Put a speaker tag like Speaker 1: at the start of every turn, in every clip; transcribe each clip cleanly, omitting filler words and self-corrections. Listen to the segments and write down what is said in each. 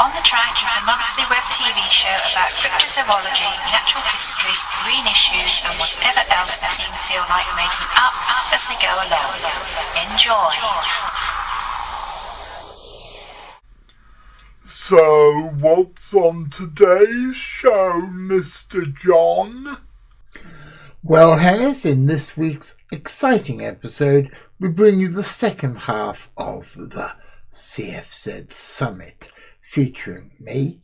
Speaker 1: On the Track is a monthly web TV show about cryptozoology, natural history, green issues and whatever else the team feel like making up as they go along. Enjoy!
Speaker 2: So, what's on today's show, Mr. John?
Speaker 3: Well, Hennis, in this week's exciting episode, we bring you the second half of the CFZ Summit, featuring me,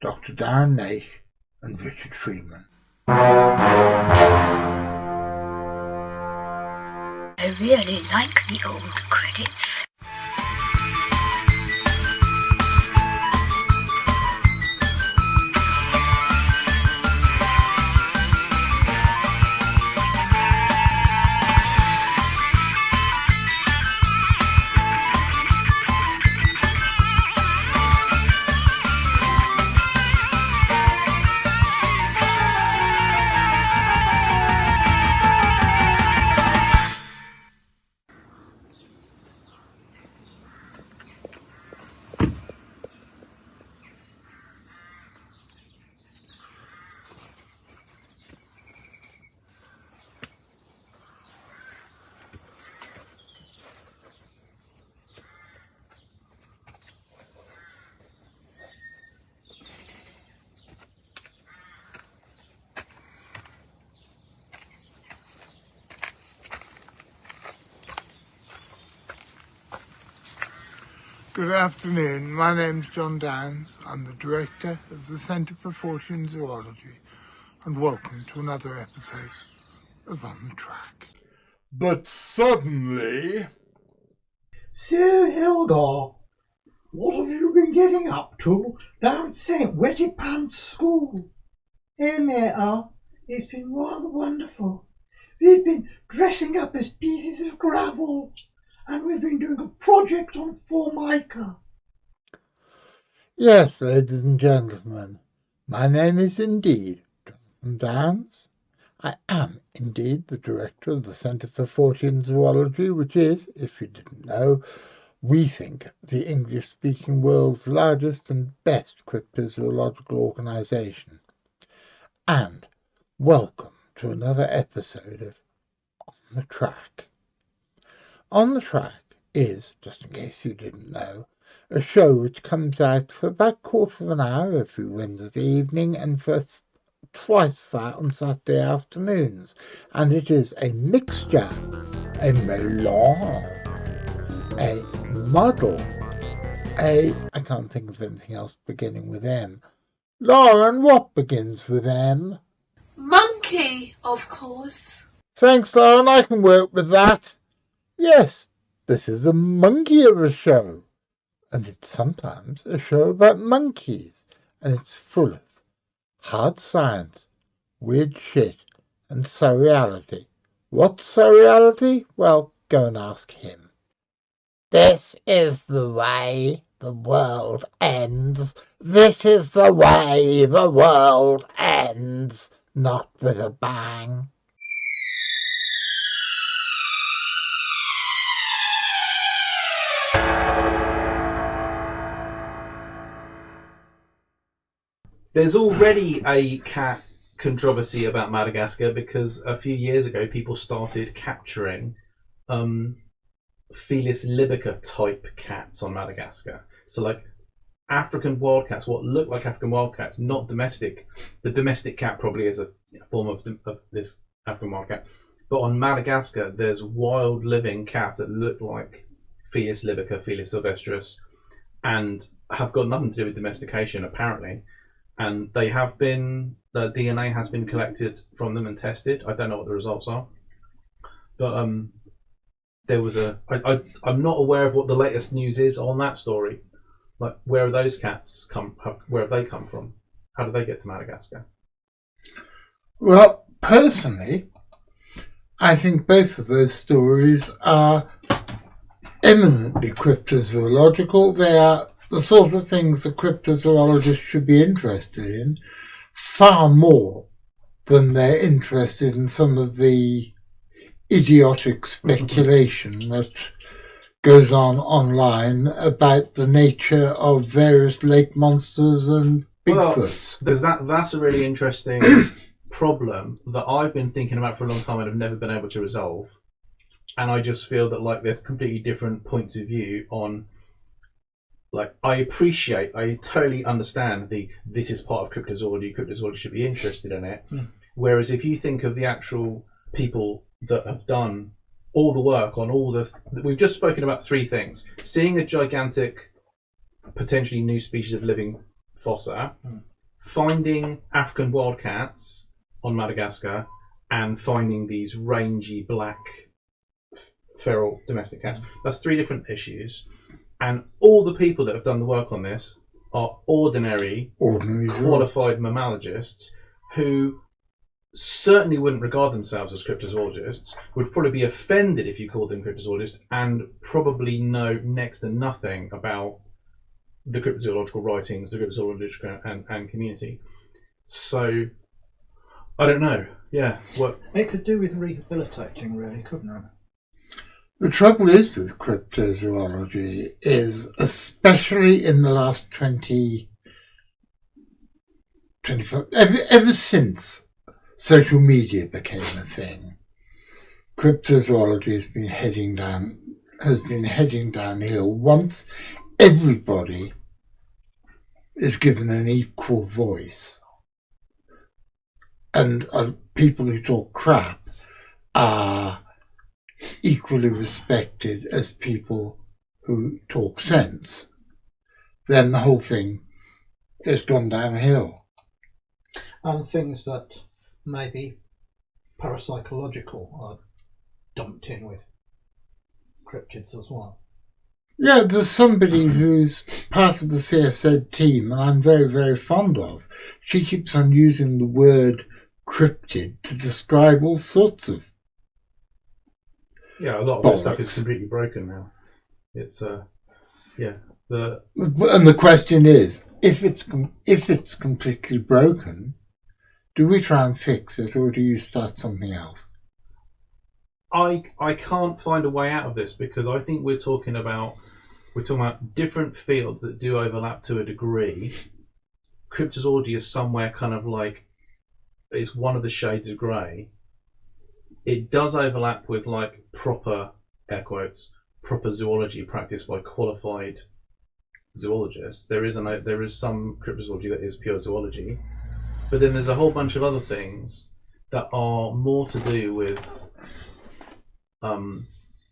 Speaker 3: Dr. Darren Naish, and Richard Freeman.
Speaker 4: I really like the old credits.
Speaker 2: Good afternoon, my name's John Downs. I'm the Director of the Centre for Fortean Zoology, and welcome to another episode of On the Track. But suddenly...
Speaker 3: So, Helga, what have you been getting up to down at St. Wetty Pants School? Mater, it's been rather wonderful. We've been dressing up as pieces of gravel, and we've been doing a project on Formica.
Speaker 5: Yes, ladies and gentlemen, my name is indeed Jonathan Downs. I am indeed the Director of the Centre for Fortean Zoology, which is, if you didn't know, we think the English-speaking world's largest and best cryptozoological organisation. And welcome to another episode of On the Track. On the Track is, just in case you didn't know, a show which comes out for about a quarter of an hour every Wednesday evening and for twice that on Saturday afternoons. And it is a mixture, a melange, a muddle, I can't think of anything else beginning with M. Lauren, what begins with M?
Speaker 6: Monkey, of course.
Speaker 5: Thanks, Lauren, I can work with that. Yes, this is a monkey of a show, and it's sometimes a show about monkeys, and it's full of hard science, weird shit, and surreality. What's surreality? Well, go and ask him. This is the way the world ends. This is the way the world ends. Not with a bang.
Speaker 7: There's already a cat controversy about Madagascar because a few years ago people started capturing Felis libica type cats on Madagascar. So like African wildcats, what look like African wildcats, not domestic. The domestic cat probably is a form of this African wildcat. But on Madagascar, there's wild living cats that look like Felis libica, Felis sylvestris, and have got nothing to do with domestication apparently. And they have been, the DNA has been collected from them and tested. I don't know what the results are. But there was I'm not aware of what the latest news is on that story. Like, where have those cats where have they come from? How did they get to Madagascar?
Speaker 3: Well, personally, I think both of those stories are eminently cryptozoological. They are the sort of things that cryptozoologists should be interested in, far more than they're interested in some of the idiotic speculation that
Speaker 5: goes on online about the nature of various lake monsters and Bigfoots.
Speaker 7: That's a really interesting problem that I've been thinking about for a long time and have never been able to resolve. And I just feel that like there's completely different points of view on. Like I totally understand this is part of cryptozoology. Cryptozoology should be interested in it. Whereas if you think of the actual people that have done all the work on we've just spoken about three things: seeing a gigantic, potentially new species of living fossa, finding African wildcats on Madagascar, and finding these rangy black feral domestic cats. That's three different issues. And all the people that have done the work on this are ordinary qualified mammalogists who certainly wouldn't regard themselves as cryptozoologists, would probably be offended if you called them cryptozoologists, and probably know next to nothing about the cryptozoological writings, the cryptozoological and community. So, I don't know. Yeah. What
Speaker 3: it could do with rehabilitating, really, couldn't it?
Speaker 5: The trouble is with cryptozoology is, especially in the last 25, ever since social media became a thing, cryptozoology has been heading downhill once everybody is given an equal voice. And people who talk crap are equally respected as people who talk sense, then the whole thing has gone downhill.
Speaker 3: And things that may be parapsychological are dumped in with cryptids as well.
Speaker 5: Yeah, there's somebody who's part of the CFZ team, and I'm very, very fond of. She keeps on using the word cryptid to describe all sorts of.
Speaker 7: Yeah, a lot of this stuff is completely broken now. It's And
Speaker 5: the question is, if it's completely broken, do we try and fix it, or do you start something else?
Speaker 7: I can't find a way out of this, because I think we're talking about different fields that do overlap to a degree. Cryptozoology is somewhere kind of like it's one of the shades of grey. It does overlap with like proper, air quotes, proper zoology practiced by qualified zoologists. There is some cryptozoology that is pure zoology, but then there's a whole bunch of other things that are more to do with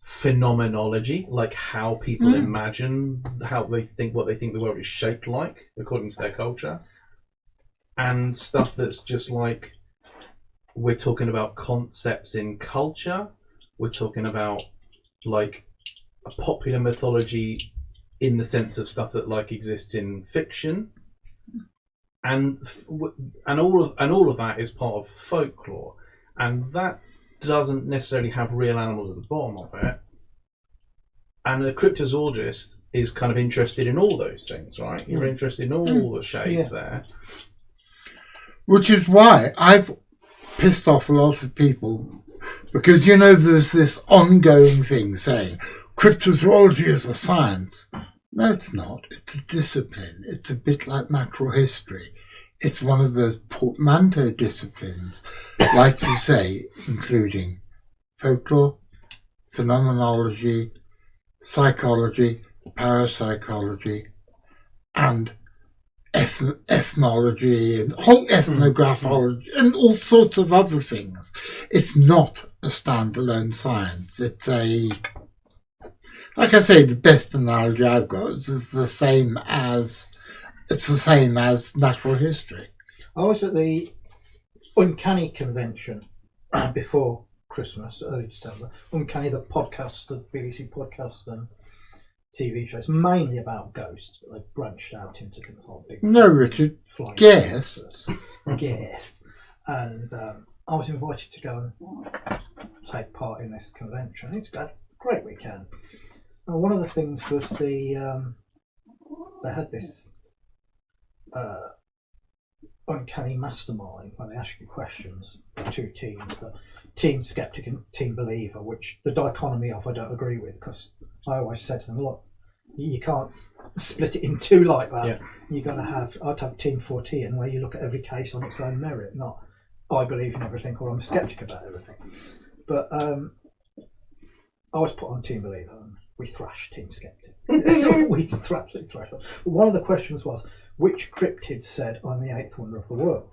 Speaker 7: phenomenology, like how people imagine, how they think, what they think the world is shaped like according to their culture, and stuff that's just like, we're talking about concepts in culture, we're talking about like a popular mythology in the sense of stuff that like exists in fiction, and all of that is part of folklore, and that doesn't necessarily have real animals at the bottom of it. And a cryptozoologist is kind of interested in all those things, right? You're interested in all the shades there.
Speaker 5: Which is why I've pissed off a lot of people, because, you know, there's this ongoing thing saying cryptozoology is a science. No, it's not. It's a discipline. It's a bit like natural history. It's one of those portmanteau disciplines, like you say, including folklore, phenomenology, psychology, parapsychology, and ethnology and whole ethnographology and all sorts of other things. It's not a standalone science. It's like I say, the best analogy I've got is the same as natural history.
Speaker 3: I was at the Uncanny convention before Christmas, early December. Uncanny, the podcast, the BBC podcast and TV shows, mainly about ghosts, but they've branched out into things like big.
Speaker 5: No, Richard.
Speaker 3: Flying
Speaker 5: Guests.
Speaker 3: Guests. And I was invited to go and take part in this convention. It's got a great weekend. And one of the things was they had this uncanny mastermind where they ask you questions. Two teams, the team skeptic and team believer, which the dichotomy of I don't agree with, because I always said to them, look, you can't split it in two like that.
Speaker 7: Yeah.
Speaker 3: You're going to have, I'd have Team 14 where you look at every case on its own merit, not I believe in everything or I'm a sceptic about everything. But I was put on Team Believer and we thrashed Team Skeptic. We thrashed. But one of the questions was, which cryptid said, I'm the eighth wonder of the world?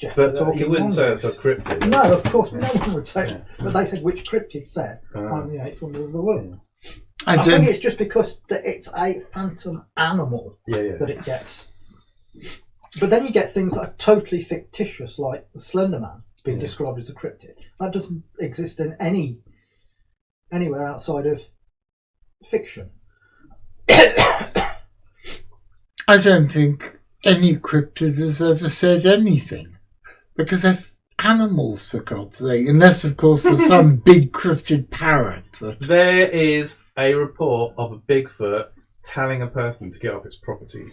Speaker 3: Jeff,
Speaker 7: But you wouldn't say it's a cryptid.
Speaker 3: No, of course, no one would say it. But they said, which cryptid said, I'm the eighth wonder of the world? I think it's just because it's a phantom animal that it gets. But then you get things that are totally fictitious, like the Slender Man being described as a cryptid. That doesn't exist in anywhere outside of fiction.
Speaker 5: I don't think any cryptid has ever said anything. Because they're animals, for God's sake. Unless, of course, there's some big cryptid parrot.
Speaker 7: There is a report of a Bigfoot telling a person to get off its property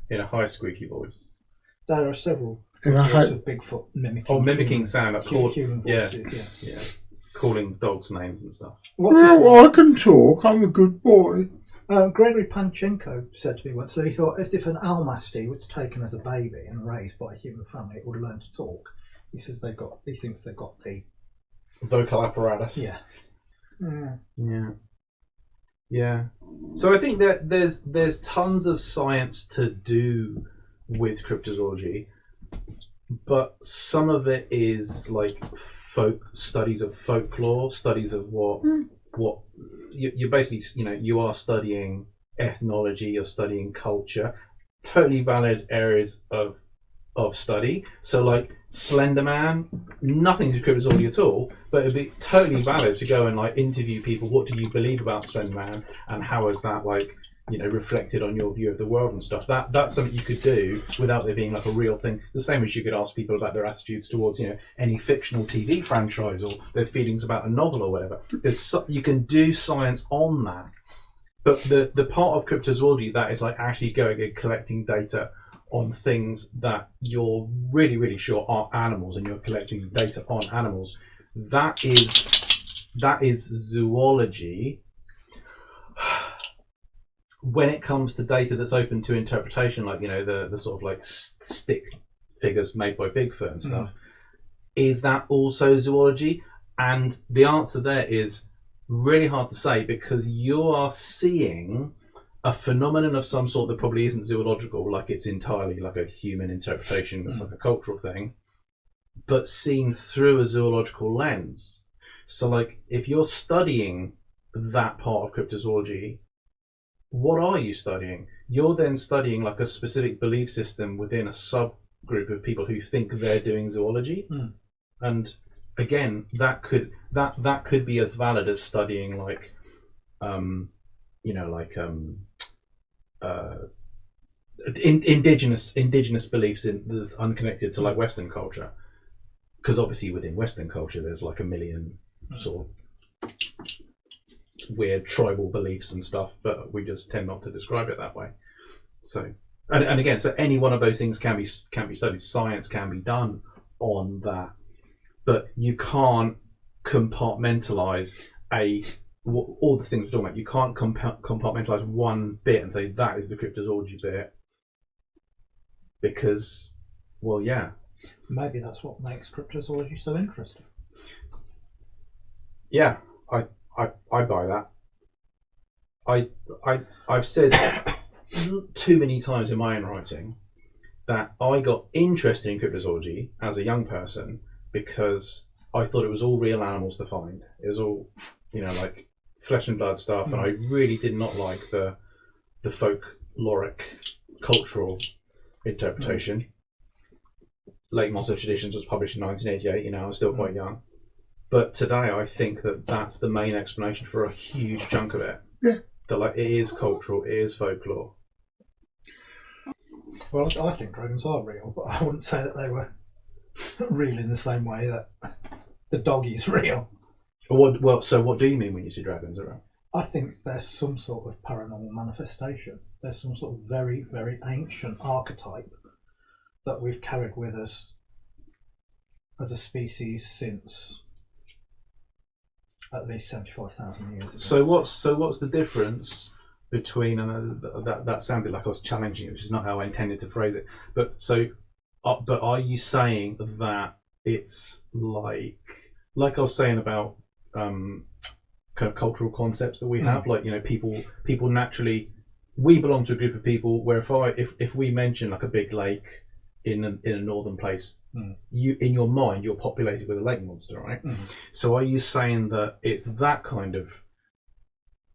Speaker 7: in a high squeaky voice.
Speaker 3: There are several reports of Bigfoot mimicking
Speaker 7: sound,
Speaker 3: human voices.
Speaker 7: Yeah, calling dogs names and stuff.
Speaker 5: I can talk. I'm a good boy.
Speaker 3: Gregory Panchenko said to me once that he thought if an Almasty was taken as a baby and raised by a human family, it would learn to talk. He says he thinks they've got the
Speaker 7: vocal apparatus.
Speaker 3: Yeah.
Speaker 7: So I think that there's tons of science to do with cryptozoology, but some of it is like studies of folklore, studies of what you're basically, you are studying ethnology, you're studying culture, totally valid areas of study. So like Slender Man, nothing to cryptozoology at all, but it'd be totally valid to go and like interview people. What do you believe about Slender Man, and how is that reflected on your view of the world and stuff? That's something you could do without there being like a real thing. The same as you could ask people about their attitudes towards any fictional TV franchise or their feelings about a novel or whatever. You can do science on that, but the part of cryptozoology that is like actually going and collecting data on things that you're really, really sure are animals, and you're collecting data on animals, that is zoology. When it comes to data that's open to interpretation, like the sort of like stick figures made by Bigfoot and stuff, is that also zoology? And the answer there is really hard to say, because you are seeing a phenomenon of some sort that probably isn't zoological, like it's entirely like a human interpretation, it's like a cultural thing, but seen through a zoological lens. So like if you're studying that part of cryptozoology, what are you studying? You're then studying like a specific belief system within a subgroup of people who think they're doing zoology. And again, that could be as valid as studying like indigenous beliefs that's unconnected to like Western culture, because obviously within Western culture there's like a million sort of weird tribal beliefs and stuff, but we just tend not to describe it that way. So and again, so any one of those things can be studied. Science can be done on that, but you can't compartmentalize all the things we're talking about. You can't compartmentalize one bit and say that is the cryptozoology bit, because, well, yeah,
Speaker 3: maybe that's what makes cryptozoology so interesting.
Speaker 7: Yeah, I buy that. I've said too many times in my own writing that I got interested in cryptozoology as a young person because I thought it was all real animals to find. It was all, like flesh and blood stuff, and I really did not like the folkloric cultural interpretation. Late Monster Traditions was published in 1988. I was still quite young. But today I think that that's the main explanation for a huge chunk of it.
Speaker 5: Yeah.
Speaker 7: That like it is cultural, it is folklore.
Speaker 3: Well, I think dragons are real, but I wouldn't say that they were real in the same way that the dog is real.
Speaker 7: So what do you mean when you see dragons around?
Speaker 3: I think there's some sort of paranormal manifestation. There's some sort of very, very ancient archetype that we've carried with us as a species since at least 75,000 years ago.
Speaker 7: So what's the difference between, and that sounded like I was challenging it, which is not how I intended to phrase it. But but are you saying that it's like I was saying about kind of cultural concepts that we have, like, you know, people naturally, we belong to a group of people where if we mention like a big lake in a northern place, you, in your mind, you're populated with a lake monster, right? So are you saying that it's that kind of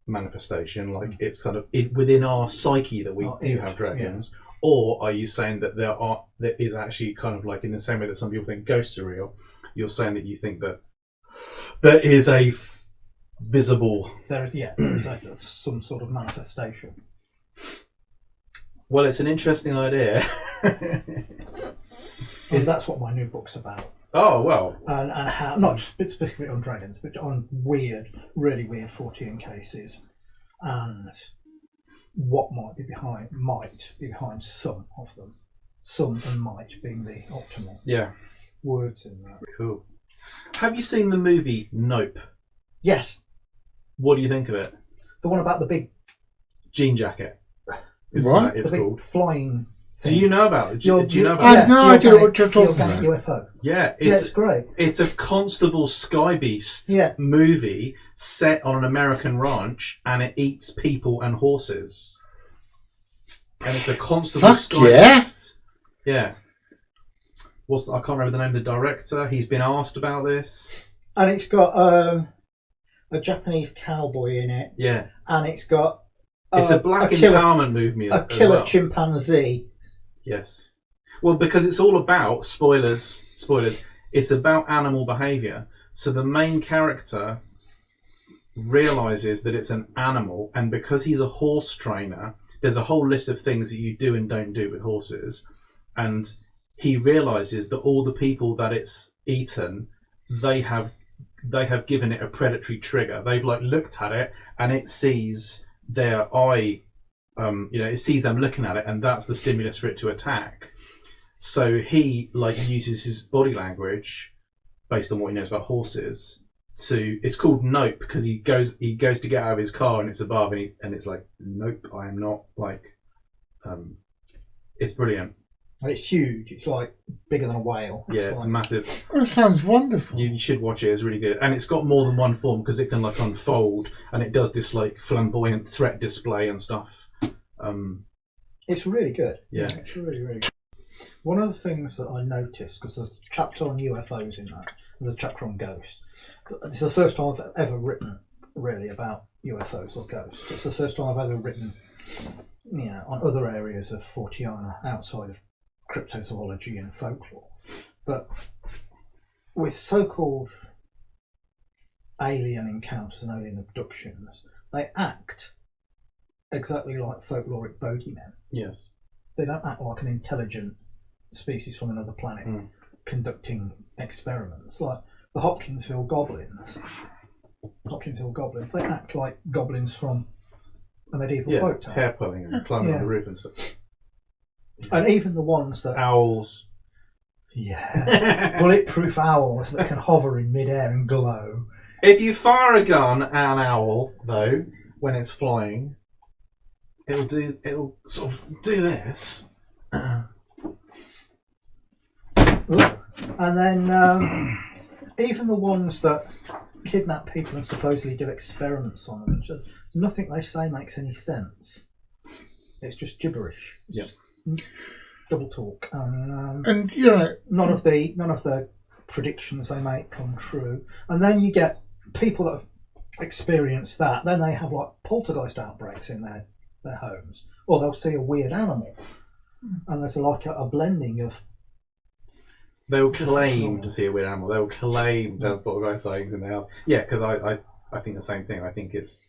Speaker 7: manifestation, like it's kind of within our psyche that we do have dragons, or are you saying that there is actually kind of like, in the same way that some people think ghosts are real, you're saying that you think that there is a visible,
Speaker 3: there is some sort of manifestation?
Speaker 7: Well, it's an interesting idea.
Speaker 3: That's what my new book's about.
Speaker 7: Oh, well.
Speaker 3: And how, not just specifically on dragons, but on really weird Fortean cases, and what might be behind some of them. Some and might being the optimal words in that.
Speaker 7: Cool. Have you seen the movie Nope?
Speaker 3: Yes.
Speaker 7: What do you think of it?
Speaker 3: The one about the big
Speaker 7: jean jacket.
Speaker 5: What?
Speaker 7: It's
Speaker 3: the big
Speaker 7: called
Speaker 3: flying thing.
Speaker 7: Do you know about it? Do you know about
Speaker 5: I
Speaker 7: it?
Speaker 5: have no idea what you're talking
Speaker 3: the organic
Speaker 5: about.
Speaker 3: UFO.
Speaker 7: Yeah,
Speaker 3: It's great.
Speaker 7: It's a Constable Sky Beast movie set on an American ranch, and it eats people and horses. And it's a Constable Sky Beast. Yeah. I can't remember the name of the director. He's been asked about this.
Speaker 3: And it's got a Japanese cowboy in it.
Speaker 7: Yeah.
Speaker 3: And it's got
Speaker 7: it's a black empowerment movement.
Speaker 3: A killer chimpanzee.
Speaker 7: Yes. Well, because it's all about, spoilers, it's about animal behaviour. So the main character realises that it's an animal, and because he's a horse trainer, there's a whole list of things that you do and don't do with horses. And he realises that all the people that it's eaten, they have given it a predatory trigger. They've like looked at it, and it sees their eye, it sees them looking at it, and that's the stimulus for it to attack. So he like uses his body language based on what he knows about horses it's called Nope, because he goes to get out of his car and it's above, and it's like, nope, I am not, like, it's brilliant.
Speaker 3: It's huge. It's like bigger than a whale.
Speaker 7: It's massive.
Speaker 5: Oh, it sounds wonderful.
Speaker 7: You should watch it. It's really good, and it's got more than one form because it can like unfold, and it does this like flamboyant threat display and stuff.
Speaker 3: It's really good.
Speaker 7: Yeah,
Speaker 3: it's really, really good. One of the things that I noticed, because there's a chapter on UFOs in that, and there's a chapter on ghosts. This is the first time I've ever written really about UFOs or ghosts. It's the first time I've ever written, on other areas of Forteana outside of cryptozoology and folklore. But with so-called alien encounters and alien abductions, they act exactly like folkloric bogeymen.
Speaker 7: Yes.
Speaker 3: They don't act like an intelligent species from another planet conducting experiments. Like the Hopkinsville goblins, they act like goblins from a medieval folktale.
Speaker 7: Hair pulling and climbing on the roof and stuff.
Speaker 3: And even the ones that...
Speaker 7: Owls.
Speaker 3: Yeah. Bulletproof owls that can hover in midair and glow.
Speaker 7: If you fire a gun at an owl, though, when it's flying, it'll sort of do this.
Speaker 3: And then even the ones that kidnap people and supposedly do experiments on them, just, nothing they say makes any sense. It's just gibberish.
Speaker 7: Yeah.
Speaker 3: Double talk.
Speaker 5: And
Speaker 3: none of the predictions they make come true. And then you get people that have experienced that. Then they have like poltergeist outbreaks in their homes, or they'll see a weird animal, and there's like a blending of.
Speaker 7: They will claim to see a weird animal. They will claim to have poltergeist sightings in their house. Yeah, because I think the same thing. I think it's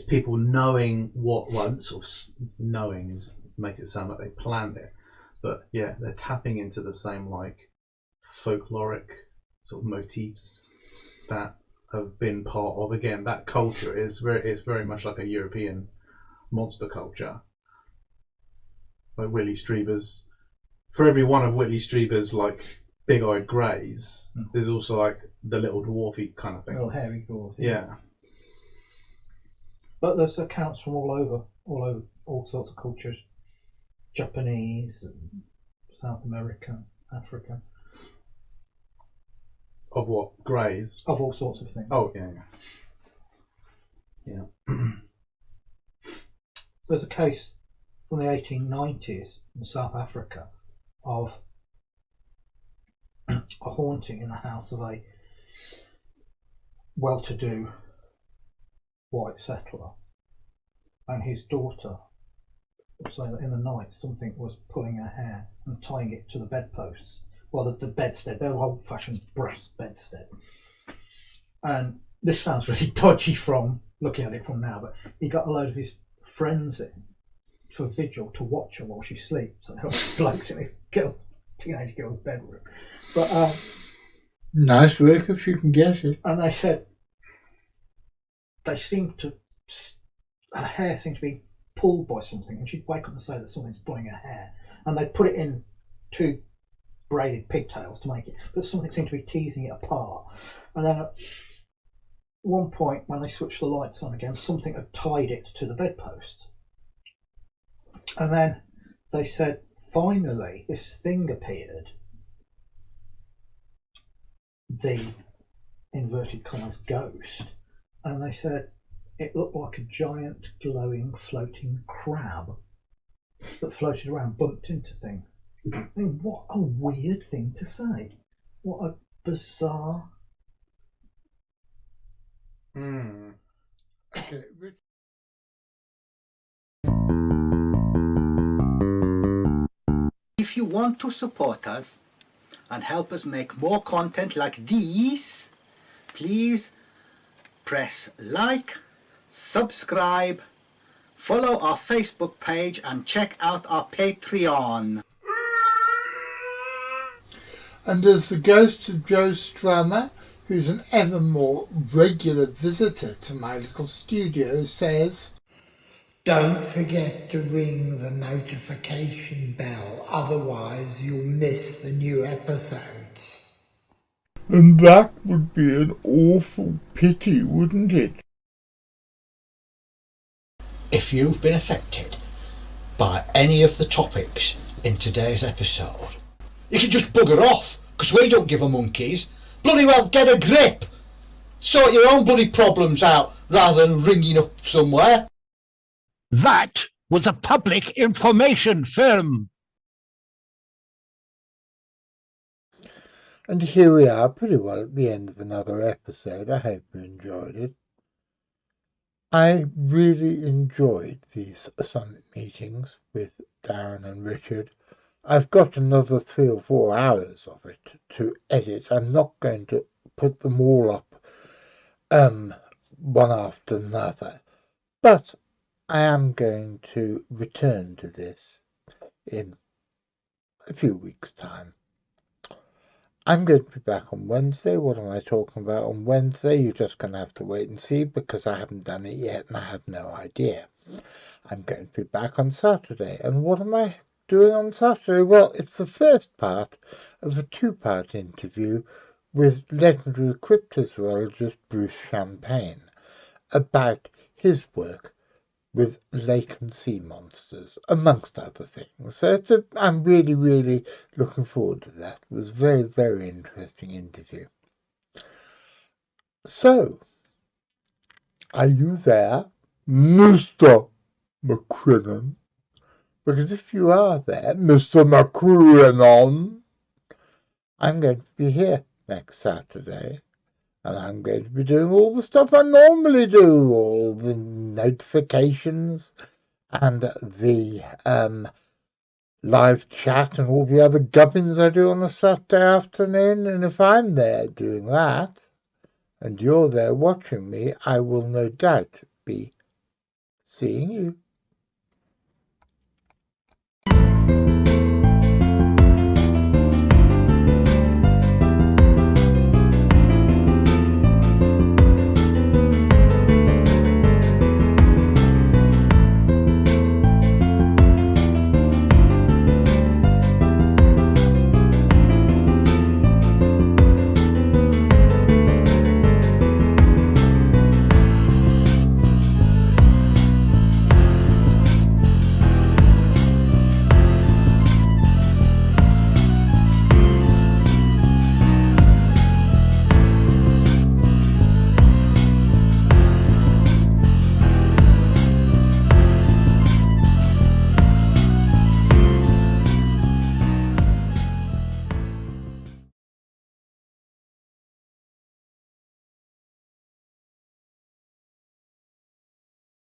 Speaker 7: people knowing sort of knowing makes it sound like they planned it, but yeah, they're tapping into the same like folkloric sort of motifs that have been part of, again, that culture is very much like a European monster culture. Like Whitley Strieber's, for every one of Whitley Strieber's like big-eyed greys. There's also like the little dwarfy kind of things.
Speaker 3: Little hairy dwarfs.
Speaker 7: Yeah.
Speaker 3: But there's accounts from all over, all sorts of cultures. Japanese, and South America, Africa.
Speaker 7: Of what? Greys?
Speaker 3: Of all sorts of things.
Speaker 7: Oh, yeah.
Speaker 3: There's a case from the 1890s in South Africa of a haunting in the house of a well-to-do white settler, and his daughter was saying that in the night something was pulling her hair and tying it to the bedposts. Well, the bedstead, they're old-fashioned brass bedstead. And this sounds really dodgy from looking at it from now, but he got a load of his friends in for vigil to watch her while she sleeps, and her blokes in this teenage girl's bedroom. But
Speaker 5: nice work if you can get it.
Speaker 3: and they said they seemed to, her hair seemed to be pulled by something, and she'd wake up and say that something's pulling her hair, and they'd put it in two braided pigtails to make it, but something seemed to be teasing it apart. And then at one point when they switched the lights on again, something had tied it to the bedpost. And then they said finally this thing appeared, the inverted commas ghost, and they said it looked like a giant glowing floating crab that floated around, bumped into things. I mean, what a weird thing to say. What a bizarre.
Speaker 2: Okay.
Speaker 5: If you want to support us and help us make more content like these, please press like, subscribe, follow our Facebook page and check out our Patreon. And as the ghost of Joe Strummer, who's an ever more regular visitor to my little studio, says,
Speaker 2: Don't forget to ring the notification bell, otherwise you'll miss the new episodes. And that would be an awful pity, wouldn't it?
Speaker 8: If you've been affected by any of the topics in today's episode, you can just bugger off, because we don't give a monkeys. Bloody well get a grip. Sort your own bloody problems out rather than ringing up somewhere.
Speaker 9: That was a public information film.
Speaker 5: and here we are pretty well at the end of another episode. I hope you enjoyed it. I really enjoyed these summit meetings with Darren and Richard. I've got another 3 or 4 hours of it to edit. I'm not going to put them all up one after another, but I am going to return to this in a few weeks' time. I'm going to be back on Wednesday. What am I talking about on Wednesday? You're just going to have to wait and see, because I haven't done it yet and I have no idea. I'm going to be back on Saturday. And what am I doing on Saturday? Well, it's the first part of a 2-part interview with legendary cryptozoologist Bruce Champagne about his work with lake and sea monsters, amongst other things. So I'm really, really looking forward to that. It was a very, very interesting interview. So, are you there, Mr. McCrinnon? Because if you are there, Mr. McCrinnon, I'm going to be here next Saturday. And I'm going to be doing all the stuff I normally do, all the notifications and the live chat and all the other gubbins I do on a Saturday afternoon. And if I'm there doing that, and you're there watching me, I will no doubt be seeing you.